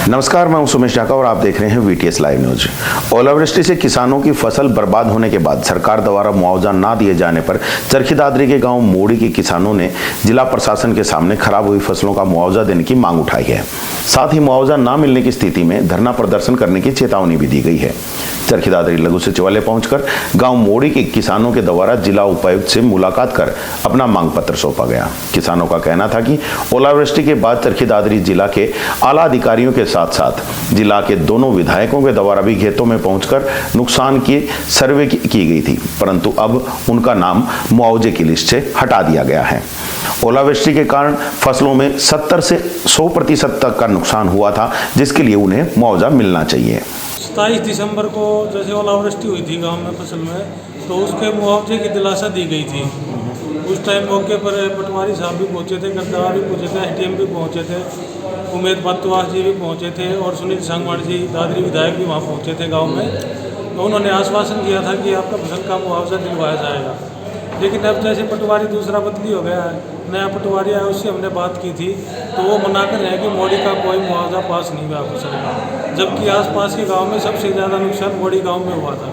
नमस्कार, मैं हूं सुमेश ढाका और आप देख रहे हैं वीटीएस लाइव न्यूज। ओलावृष्टि से किसानों की फसल बर्बाद होने के बाद सरकार द्वारा मुआवजा ना दिए जाने पर चरखी दादरी के गांव मोड़ी के किसानों ने जिला प्रशासन के सामने खराब हुई फसलों का मुआवजा देने की मांग उठाई है। साथ ही मुआवजा ना मिलने की स्थिति में धरना प्रदर्शन करने की चेतावनी भी दी गई है। चरखी दादरी लघु सचिवालय पहुंचकर गांव मोड़ी के किसानों के द्वारा जिला उपायुक्त से मुलाकात कर अपना मांग पत्र सौंपा गया। किसानों का कहना था कि ओलावृष्टि के बाद चरखी दादरी जिला के आला अधिकारियों के साथ साथ जिला के दोनों विधायकों के द्वारा भी खेतों में पहुंचकर नुकसान की सर्वे की गई थी, परंतु अब उनका नाम मुआवजे की लिस्ट से हटा दिया गया है। ओलावृष्टि के कारण फसलों में 70 से 100% तक का नुकसान हुआ था, जिसके लिए उन्हें मुआवजा मिलना चाहिए। 27 दिसंबर को जैसे ओलावृष्टि हुई थी गांव में फसल में, तो उसके मुआवजे की दिलासा दी गई थी। उस टाइम मौके पर पटवारी साहब भी पहुंचे थे, गद्दार भी पहुंचे थे, एटीएम भी पहुंचे थे, उमेद बत्तवास जी भी पहुंचे थे और सुनील सांगवाड़ जी दादरी विधायक भी वहां पहुंचे थे गांव में। तो उन्होंने आश्वासन दिया था कि आपका फसल का मुआवजा दिलवाया जाएगा। लेकिन अब जैसे पटवारी दूसरा बदली हो गया है, नया पटवारी आया, उससे हमने बात की थी तो वो मना कर रहे हैं कि मोड़ी का कोई मुआवजा पास नहीं हुआ फसल का, जबकि आसपास के गांव में सबसे ज़्यादा नुकसान मोड़ी गांव में हुआ था।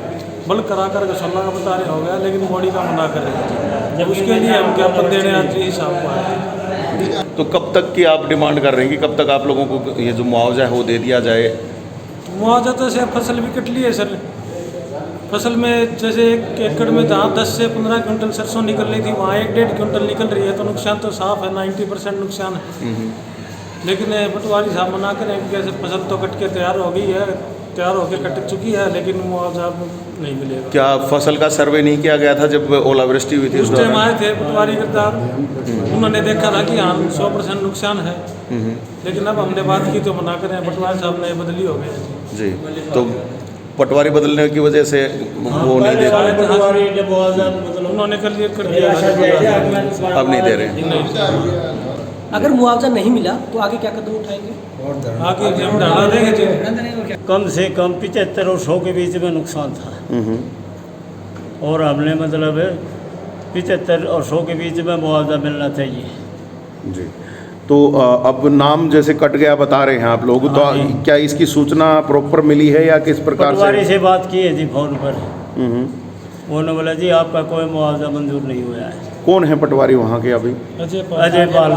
बल्कि करा कर गसौला का बता रहे हो गया, लेकिन मोड़ी का मना कर रहे थे। जब उसके लिए हम ज्ञापन देने आज ही साहब को आए। तो कब तक की आप डिमांड कर रहे हैं कि कब तक आप लोगों को ये जो मुआवजा है वो दे दिया जाए? मुआवजा तो से फसल भी कट ली है सर। फसल में जैसे 1 एकड़ में जहाँ 10 से 15 क्विंटल सरसों निकल रही थी, वहाँ 1-1.5 क्विंटल निकल रही है, तो नुकसान तो साफ है, 90% नुकसान है। लेकिन पटवारी साहब मना करें कि कैसे फसल तो कट के तैयार हो गई है, तैयार होकर कट चुकी है, लेकिन मुआवजा नहीं मिलेगा। क्या फसल का सर्वे नहीं किया गया था जब ओलावृष्टि हुई थी? उस टाइम आए थे पटवारी गद्दार, उन्होंने देखा था कि हाँ 100% नुकसान है, लेकिन अब हमने बात की तो मना करें, पटवारी साहब ने बदली हो गए जी। तो पटवारी बदलने की वजह से वो नहीं दे रहे, उन्होंने कर दिया, अब नहीं दे रहे। अगर मुआवजा नहीं मिला तो आगे क्या कदम उठाएंगे? आगे हम धरना देंगे। कम से कम 75 और 100 के बीच में नुकसान था और हमने मतलब 75 और 100 के बीच में मुआवजा मिलना चाहिए जी। तो अब नाम जैसे कट गया बता रहे हैं आप लोग, तो क्या इसकी सूचना प्रॉपर मिली है या किस प्रकार पटवारी से बात की है जी फोन पर? उन्होंने बोला जी आपका कोई मुआवजा मंजूर नहीं हुआ है। कौन है पटवारी वहाँ के अभी? अजय पाल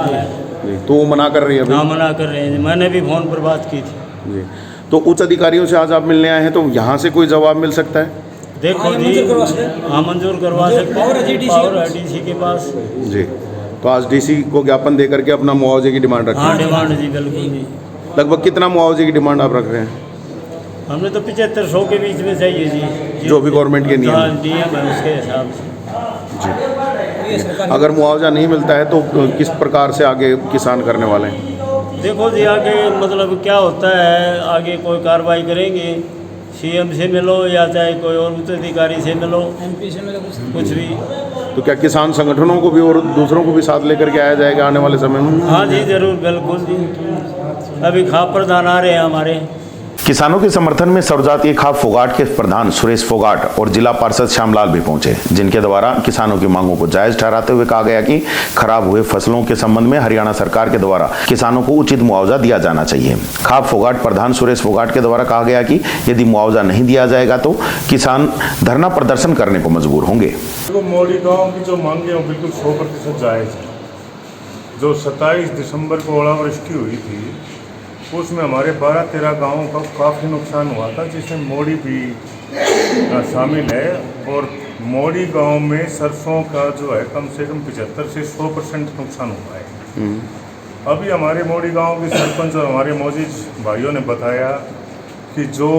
जी। तो वो मना कर रही है अभी? हाँ मना कर रहे हैं, मैंने भी फोन पर बात की थी जी। तो उच्च अधिकारियों से आज आप मिलने आए हैं, तो यहाँ से कोई जवाब मिल सकता है? देखो जी, हाँ मंजूर करवा सकते हैं और डीसी के पास जी। तो आज डीसी को ज्ञापन देकर के अपना मुआवजे की डिमांड रखी? हाँ डिमांड जी, बिल्कुल जी। लगभग कितना मुआवजे की डिमांड आप रख रहे हैं? हमने तो 75-100 के बीच में चाहिए जी, जो भी गवर्नमेंट के नियम है उसके हिसाब से जी। अगर मुआवजा नहीं मिलता है तो किस प्रकार से आगे किसान करने वाले हैं? देखो जी आगे मतलब क्या होता है, आगे कोई कार्रवाई करेंगे, सीएम से मिलो या चाहे कोई और उच्च अधिकारी से मिलो, MP से मिलो, कुछ भी। तो क्या किसान संगठनों को भी और दूसरों को भी साथ लेकर के आया जाएगा आने वाले समय में? हाँ जी जरूर, बिल्कुल जी। अभी खाप प्रधान आ रहे हैं हमारे। किसानों के समर्थन में सर्वजातीय खाप फोगाट के प्रधान सुरेश फोगाट और जिला पार्षद श्यामलाल भी पहुंचे, जिनके द्वारा किसानों की मांगों को जायज ठहराते हुए कहा गया कि खराब हुए फसलों के संबंध में हरियाणा सरकार के द्वारा किसानों को उचित मुआवजा दिया जाना चाहिए। खाप फोगाट प्रधान सुरेश फोगाट के द्वारा कहा गया कि यदि मुआवजा नहीं दिया जाएगा तो किसान धरना प्रदर्शन करने को मजबूर होंगे। मोड़ी गाँव की जो मांगे हैं बिल्कुल 100% जायज है। जो 27 दिसंबर को ओलावृष्टि हुई थी उसमें हमारे 12-13 गाँवों का काफ़ी नुकसान हुआ था, जिसमें मोड़ी भी शामिल है। और मोड़ी गांव में सरसों का जो है कम से कम 75 से 100% नुकसान हुआ है। अभी हमारे मोड़ी गांव के सरपंच और हमारे मौजूद भाइयों ने बताया कि जो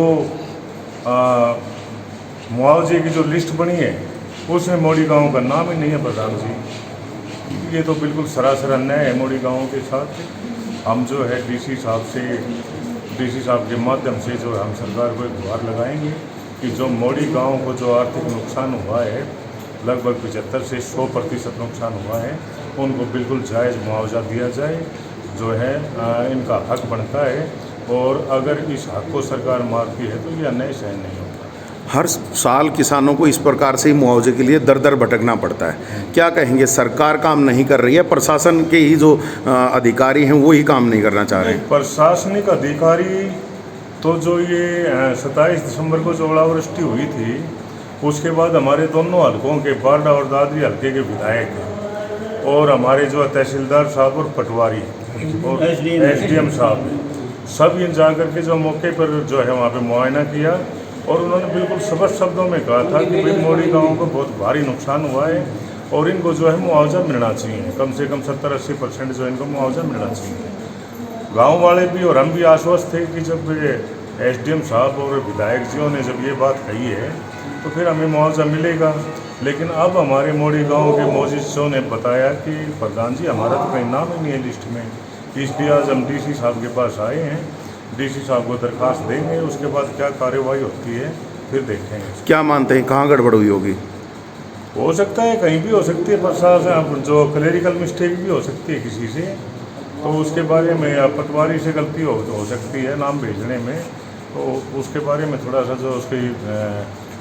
मुआवजे की जो लिस्ट बनी है उसमें मोड़ी गांव का नाम ही नहीं है प्रधान जी। ये तो बिल्कुल सरासर अन्याय है मोड़ी गाँव के साथ। हम जो है डीसी साहब के माध्यम से जो हम सरकार को एक गुहार लगाएंगे कि जो मोड़ी गांव को जो आर्थिक नुकसान हुआ है, लगभग 75 से 100% नुकसान हुआ है, उनको बिल्कुल जायज़ मुआवजा दिया जाए, जो है इनका हक बनता है। और अगर इस हक को सरकार मारती है तो ये अन्याय सहन नहीं होगा। हर साल किसानों को इस प्रकार से ही मुआवजे के लिए दर दर भटकना पड़ता है। क्या कहेंगे, सरकार काम नहीं कर रही है, प्रशासन के ही जो अधिकारी हैं वो ही काम नहीं करना चाह रहे हैं? प्रशासनिक अधिकारी तो जो ये 27 दिसंबर को जो ओलावृष्टि हुई थी उसके बाद हमारे दोनों हलकों के बारडा और दादरी हल्के के विधायक और हमारे जो तहसीलदार साहब और पटवारी और एसडीएम साहब सब इन जा कर के जो मौके पर जो है वहाँ पे मुआयना किया और उन्होंने बिल्कुल स्पष्ट शब्दों में कहा था कि भाई मोड़ी गाँव को बहुत भारी नुकसान हुआ है और इनको जो है मुआवजा मिलना चाहिए, कम से कम 70-80% जो इनको मुआवजा मिलना चाहिए। गांव वाले भी और हम भी आश्वस्त थे कि जब एसडीएम साहब और विधायक जियों ने जब ये बात कही है तो फिर हमें मुआवजा मिलेगा। लेकिन अब हमारे मोड़ी गांव के मोजिज़ों ने बताया कि प्रधान जी हमारा तो कहीं नाम ही नहीं है लिस्ट में, इसलिए आज हम डीसी साहब के पास आए हैं, डीसी साहब को दरख्वास्त देंगे, उसके बाद क्या कार्यवाही होती है फिर देखेंगे। क्या मानते हैं, कहाँ गड़बड़ हुई होगी? हो सकता है कहीं भी हो सकती है, प्रशासन जो क्लेरिकल मिस्टेक भी हो सकती है किसी से, तो उसके बारे में या पटवारी से गलती हो सकती है नाम भेजने में, तो उसके बारे में थोड़ा सा जो उसकी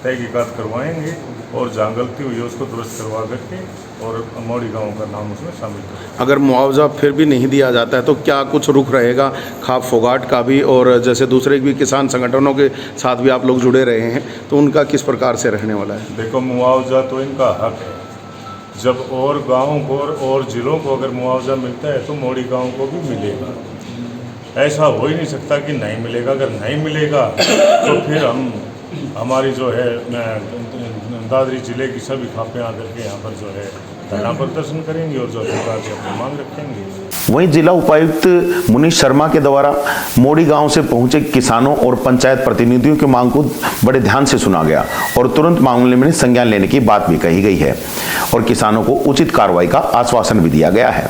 तहकीकात करवाएंगे और जहाँ गलती हुई है उसको दुरुस्त करवा करके और मोड़ी गांव का नाम उसमें शामिल करें। अगर मुआवजा फिर भी नहीं दिया जाता है तो क्या कुछ रुख रहेगा खाप फोगाट का भी, और जैसे दूसरे भी किसान संगठनों के साथ भी आप लोग जुड़े रहे हैं तो उनका किस प्रकार से रहने वाला है? देखो, मुआवजा तो इनका हक है, जब और गाँव को और ज़िलों को अगर मुआवजा मिलता है तो मोड़ी गाँव को भी मिलेगा। ऐसा हो ही नहीं सकता कि नहीं मिलेगा। अगर नहीं मिलेगा तो फिर हमारी जो है दादरी जिले की सभी खापें आकर के यहाँ पर जो है धरना प्रदर्शन करेंगे और जो सरकार से अपनी मांग रखेंगे। वहीं जिला उपायुक्त मुनीश शर्मा के द्वारा मोड़ी गांव से पहुंचे किसानों और पंचायत प्रतिनिधियों की मांग को बड़े ध्यान से सुना गया और तुरंत मामले में संज्ञान लेने की बात भी कही गई है और किसानों को उचित कार्रवाई का आश्वासन भी दिया गया है।